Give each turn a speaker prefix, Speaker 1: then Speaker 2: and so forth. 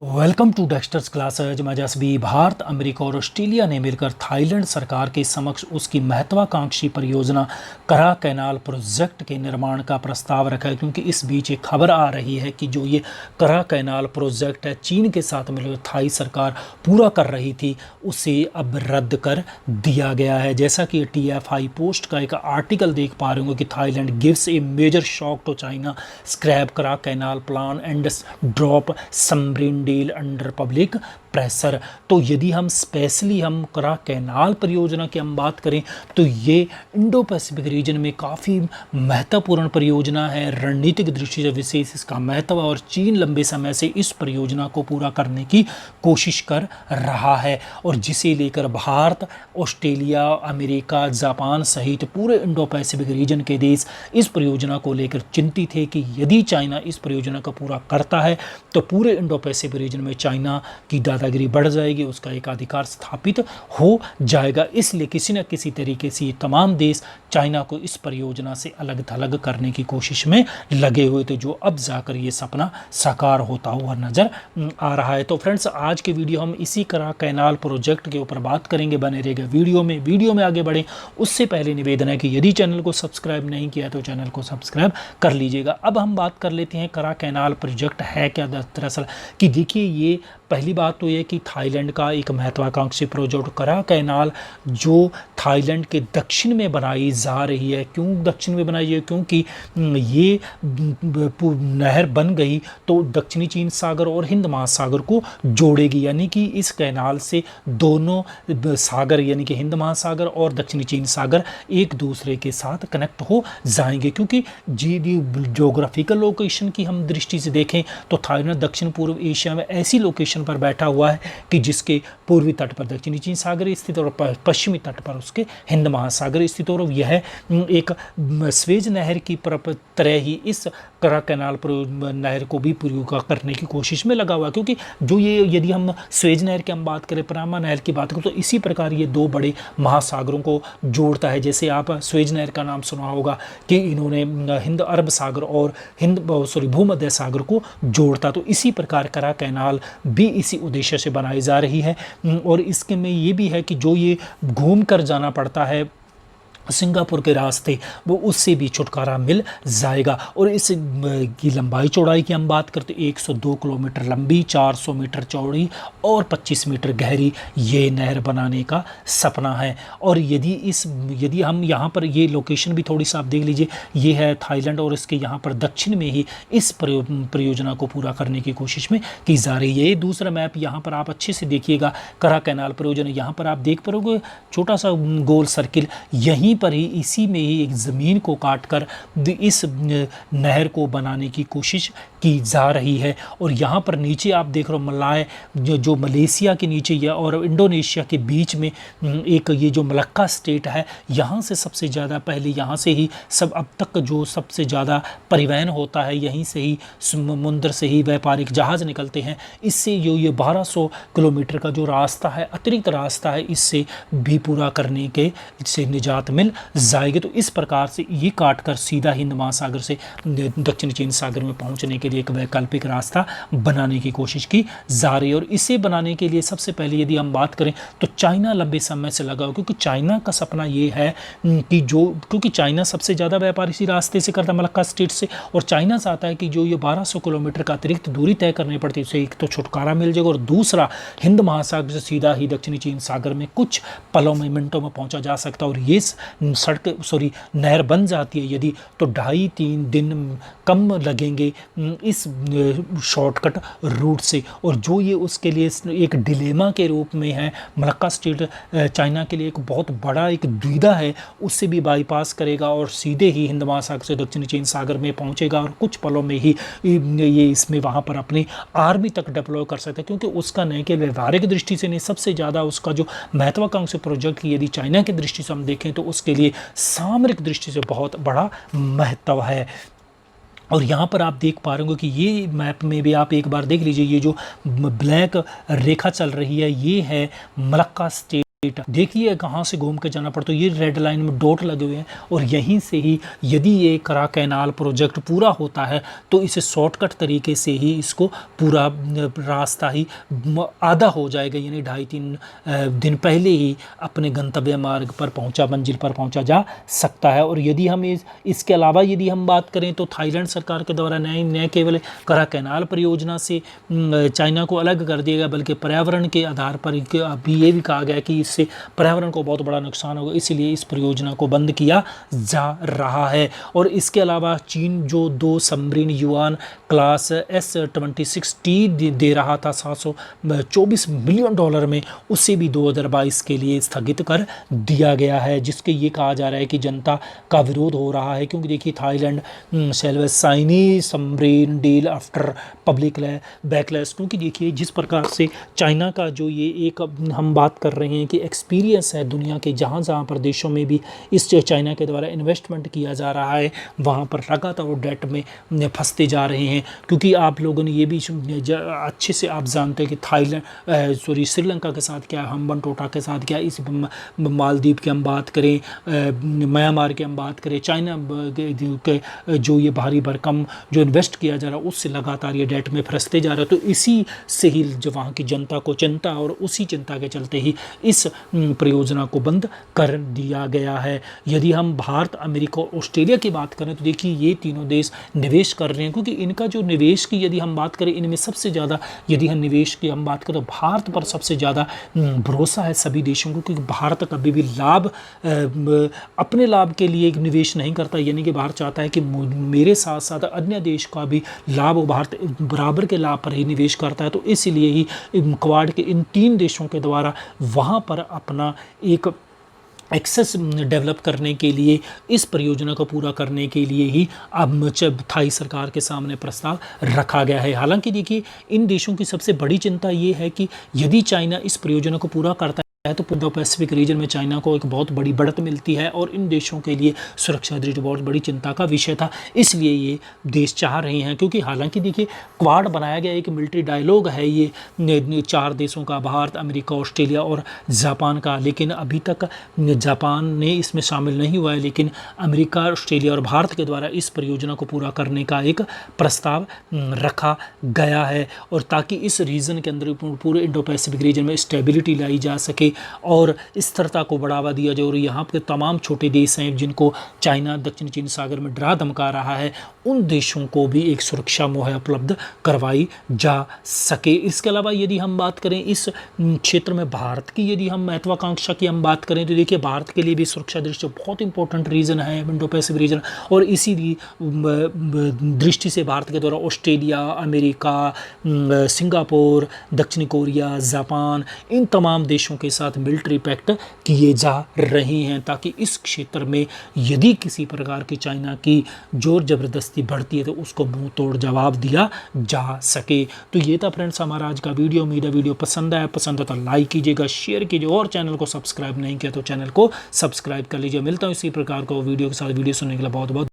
Speaker 1: Welcome to Dexter's classes. मजस्वी Bharat, America और Australia ने मिलकर थाईलैंड सरकार के समक्ष उसकी महत्वाकांक्षी परियोजना करा कैनाल प्रोजेक्ट के निर्माण का प्रस्ताव रखा है। क्योंकि इस बीच एक खबर आ रही है कि जो ये करा कैनाल प्रोजेक्ट है चीन के साथ मिलकर थाई सरकार पूरा कर रही थी, उसे अब रद्द कर दिया गया है। जैसा कि TFI पोस्ट का एक आर्टिकल देख पा रहे होंगे कि Thailand gives a major shock to China, scrap Kra canal plan and drop submarine deal under public pressure. तो यदि हम स्पेशली हम करा कैनाल परियोजना की हम बात करें तो ये इंडो पैसिफिक रीजन में काफ़ी महत्वपूर्ण परियोजना है। रणनीतिक दृष्टि से विशेष इसका महत्व और चीन लंबे समय से इस परियोजना को पूरा करने की कोशिश कर रहा है और जिसे लेकर भारत, ऑस्ट्रेलिया, अमेरिका, जापान सहित पूरे इंडो पैसिफिक रीजन के देश इस परियोजना को लेकर चिंतित है कि यदि चाइना इस परियोजना को पूरा करता है तो पूरे इंडो पैसिफिक रीजन में चाइना की दादागिरी बढ़ जाएगी, उसका एकाधिकार स्थापित हो जाएगा। इसलिए किसी न किसी तरीके से ये तमाम देश चाइना को इस परियोजना से अलग थलग करने की कोशिश में लगे हुए थे, जो अब जाकर ये सपना साकार होता हुआ नजर आ रहा है। तो फ्रेंड्स, आज के वीडियो हम इसी करा कैनाल प्रोजेक्ट के ऊपर बात करेंगे। बने रहेगा वीडियो में आगे बढ़े उससे पहले निवेदन है कि यदि चैनल को सब्सक्राइब नहीं किया तो चैनल को सब्सक्राइब कर लीजिएगा। अब हम बात कर लेते हैं करा कैनाल प्रोजेक्ट है क्या। दरअसल कि देखिए, ये पहली बात तो ये कि थाईलैंड का एक महत्वाकांक्षी प्रोजेक्ट करा कैनाल जो थाईलैंड के दक्षिण में बनाई जा रही है। क्यों दक्षिण में बनाई है? क्योंकि ये नहर बन गई तो दक्षिणी चीन सागर और हिंद महासागर को जोड़ेगी, यानी कि इस कैनाल से दोनों सागर यानी कि हिंद महासागर और दक्षिणी चीन सागर एक दूसरे के साथ कनेक्ट हो जाएंगे। क्योंकि ज्योग्राफिकल लोकेशन की हम दृष्टि से देखें तो थाईलैंड दक्षिण पूर्व एशिया में ऐसी लोकेशन पर बैठा हुआ है कि जिसके पूर्वी तट पर दक्षिणी चीन सागर स्थित और पश्चिमी तट पर उसके हिंद महासागर स्थित, और यह एक स्वेज नहर की तरह ही इस करा कैनाल नहर को भी पूरा करने की कोशिश में लगा हुआ है। क्योंकि जो ये यदि हम स्वेज नहर की हम बात करें, पनामा नहर की बात करें, तो इसी प्रकार ये दो बड़े महासागरों को जोड़ता है। जैसे आप स्वेज नहर का नाम सुना होगा कि इन्होंने हिंद अरब सागर और भूमध्य सागर को जोड़ता, तो इसी प्रकार करा कैनाल भी इसी उद्देश्य से बनाई जा रही है। और इसके में ये भी है कि जो ये घूम कर जाना पड़ता है सिंगापुर के रास्ते, वो उससे भी छुटकारा मिल जाएगा। और इस की लंबाई चौड़ाई की हम बात करते 102 किलोमीटर लंबी, 400 मीटर चौड़ी और 25 मीटर गहरी ये नहर बनाने का सपना है। और यदि हम यहाँ पर ये लोकेशन भी थोड़ी सा आप देख लीजिए, ये है थाईलैंड और इसके यहाँ पर दक्षिण में ही इस परियोजना को पूरा करने की कोशिश में की जा रही है। ये दूसरा मैप यहाँ पर आप अच्छे से देखिएगा, करा कैनाल परियोजना यहाँ पर आप देख पाओगे छोटा सा गोल सर्किल, यहीं पर ही इसी में ही एक ज़मीन को काटकर इस नहर को बनाने की कोशिश की जा रही है। और यहाँ पर नीचे आप देख रहे हो मलाय जो मलेशिया के नीचे या और इंडोनेशिया के बीच में एक ये जो मलक्का स्टेट है, यहाँ से सबसे ज़्यादा पहले यहाँ से ही सब अब तक जो सबसे ज़्यादा परिवहन होता है, यहीं से ही समुद्र से ही व्यापारिक जहाज़ निकलते हैं। इससे जो ये 1200 किलोमीटर का जो रास्ता है, अतिरिक्त रास्ता है, इससे भी पूरा करने के से निजात मिल जाएगी। तो इस प्रकार से ये काटकर सीधा हिंद महासागर से दक्षिण चीन सागर में पहुंचने के लिए एक वैकल्पिक रास्ता बनाने की कोशिश की जा रही है। और इसे बनाने के लिए सबसे पहले यदि हम बात करें तो चाइना लंबे समय से लगा हो, क्योंकि चाइना का सपना ये है कि क्योंकि चाइना सबसे ज़्यादा व्यापार इसी रास्ते से करता है मलक्का स्टेट से, और चाइना चाहता है कि जो ये 1200 किलोमीटर का अतिरिक्त दूरी तय करनी पड़ती है, उससे एक तो छुटकारा मिल जाएगा और दूसरा हिंद महासागर से सीधा ही दक्षिणी चीन सागर में कुछ पलों में मिनटों में पहुँचा जा सकता है। और ये नहर बन जाती है यदि, तो 2.5-3 दिन कम लगेंगे इस शॉर्टकट रूट से। और जो ये उसके लिए एक डिलेमा के रूप में है, मलक्का स्टेट चाइना के लिए एक बहुत बड़ा एक दुविधा है, उससे भी बाईपास करेगा और सीधे ही हिंद महासागर से दक्षिणी चीन सागर में पहुंचेगा और कुछ पलों में ही ये इसमें वहाँ पर अपनी आर्मी तक डिप्लॉय कर सकता है। क्योंकि उसका न केवल व्यवहारिक दृष्टि से नहीं, सबसे ज़्यादा उसका जो महत्वाकांक्षी प्रोजेक्ट की यदि चाइना की दृष्टि से हम देखें तो उसके लिए सामरिक दृष्टि से बहुत बड़ा महत्व है। और यहाँ पर आप देख पा रहे हो कि ये मैप में भी आप एक बार देख लीजिए, ये जो ब्लैक रेखा चल रही है ये है मलक्का स्टेट देखिए कहाँ से घूम के जाना पड़ता है, ये रेड लाइन में डॉट लगे हुए हैं और यहीं से ही यदि ये करा कैनाल प्रोजेक्ट पूरा होता है तो इसे शॉर्टकट तरीके से ही इसको पूरा रास्ता ही आधा हो जाएगा, यानी 2.5-3 दिन पहले ही अपने गंतव्य मार्ग पर मंजिल पर पहुंचा जा सकता है। और यदि हम इसके अलावा यदि हम बात करें तो थाईलैंड सरकार के द्वारा न केवल करा कैनाल परियोजना से चाइना को अलग कर दिया गया, बल्कि पर्यावरण के आधार पर अभी ये भी कहा गया कि इससे पर्यावरण को बहुत बड़ा नुकसान होगा, इसीलिए इस परियोजना को बंद किया जा रहा है। और इसके अलावा चीन जो 2 सबमरीन युआन क्लास S-26T दे रहा था $724 मिलियन में, उसे भी 2022 के लिए स्थगित कर दिया गया है, जिसके ये कहा जा रहा है कि जनता का विरोध हो रहा है, क्योंकि देखिए Thailand shelve Sino submarine deal after public backlash, क्योंकि देखिए जिस प्रकार से चाइना का जो ये एक हम बात कर रहे हैं कि एक्सपीरियंस है दुनिया के जहाँ प्रदेशों में भी इस चाइना के द्वारा इन्वेस्टमेंट किया जा रहा है, वहाँ पर लगातार वो डेट में फंसते जा रहे हैं। क्योंकि आप लोगों ने ये भी अच्छे से आप जानते हैं कि श्रीलंका के साथ क्या, हम्बनटोटा के साथ क्या, इस मालदीव की हम बात करें, म्यांमार की हम बात करें, चाइना के जो ये भारी भरकम जो इन्वेस्ट किया जा रहा है उससे लगातार ये डेट में फंसते जा रहा है। तो इसी से ही जो वहाँ की जनता को चिंता, और उसी चिंता के चलते ही इस परियोजना को बंद कर दिया गया है। यदि हम भारत, अमेरिका और ऑस्ट्रेलिया की बात करें तो देखिए ये तीनों देश निवेश कर रहे हैं, क्योंकि इनका जो निवेश की यदि हम बात करें, इनमें सबसे ज़्यादा यदि हम निवेश की हम बात करें तो भारत पर सबसे ज़्यादा भरोसा है सभी देशों को, क्योंकि भारत कभी भी अपने लाभ के लिए निवेश नहीं करता, यानी कि भारत चाहता है कि मेरे साथ साथ अन्य देश का भी लाभ हो, भारत बराबर के लाभ पर ही निवेश करता है। तो इसलिए ही क्वाड के इन 3 देशों के द्वारा वहाँ पर अपना एक एक्सेस डेवलप करने के लिए, इस परियोजना को पूरा करने के लिए ही अब थाई सरकार के सामने प्रस्ताव रखा गया है। हालांकि देखिए इन देशों की सबसे बड़ी चिंता ये है कि यदि चाइना इस परियोजना को पूरा करता है तो इंडो पैसिफिक रीजन में चाइना को एक बहुत बड़ी बढ़त मिलती है, और इन देशों के लिए सुरक्षा दृष्टि बहुत बड़ी चिंता का विषय था। इसलिए ये देश चाह रहे हैं, क्योंकि हालांकि देखिए क्वाड बनाया गया एक मिलिट्री डायलॉग है ये 4 देशों का, भारत, अमेरिका, ऑस्ट्रेलिया और जापान का, लेकिन अभी तक जापान ने इसमें शामिल नहीं हुआ है। लेकिन अमेरिका, ऑस्ट्रेलिया और भारत के द्वारा इस परियोजना को पूरा करने का एक प्रस्ताव रखा गया है, और ताकि इस रीजन के अंदर पूरे इंडो पैसिफिक रीजन में स्टेबिलिटी लाई जा सके और स्थिरता को बढ़ावा दिया जाए, और यहाँ पे तमाम छोटे देश हैं जिनको चाइना दक्षिण चीन सागर में डरा धमका रहा है, उन देशों को भी एक सुरक्षा मुहैया उपलब्ध करवाई जा सके। इसके अलावा यदि हम बात करें इस क्षेत्र में भारत की, यदि हम महत्वाकांक्षा की हम बात करें तो देखिए भारत के लिए भी सुरक्षा दृष्टि बहुत इंपॉर्टेंट रीजन है इंडो पैसिफिक रीजन, और इसी दृष्टि से भारत के द्वारा ऑस्ट्रेलिया, अमेरिका, सिंगापुर, दक्षिण कोरिया, जापान, इन तमाम देशों के साथ मिलिट्री पैक्ट किए जा रहे हैं, ताकि इस क्षेत्र में यदि किसी प्रकार की चाइना की जोर जबरदस्ती बढ़ती है तो उसको मुंह तोड़ जवाब दिया जा सके। तो ये था फ्रेंड्स हमारा आज का वीडियो। उम्मीद है वीडियो पसंद आया, पसंद है तो लाइक कीजिएगा, शेयर कीजिए, और चैनल को सब्सक्राइब नहीं किया तो चैनल को सब्सक्राइब कर लीजिए। मिलता हूँ इसी प्रकार को वीडियो के साथ। वीडियो सुनने के लिए बहुत बहुत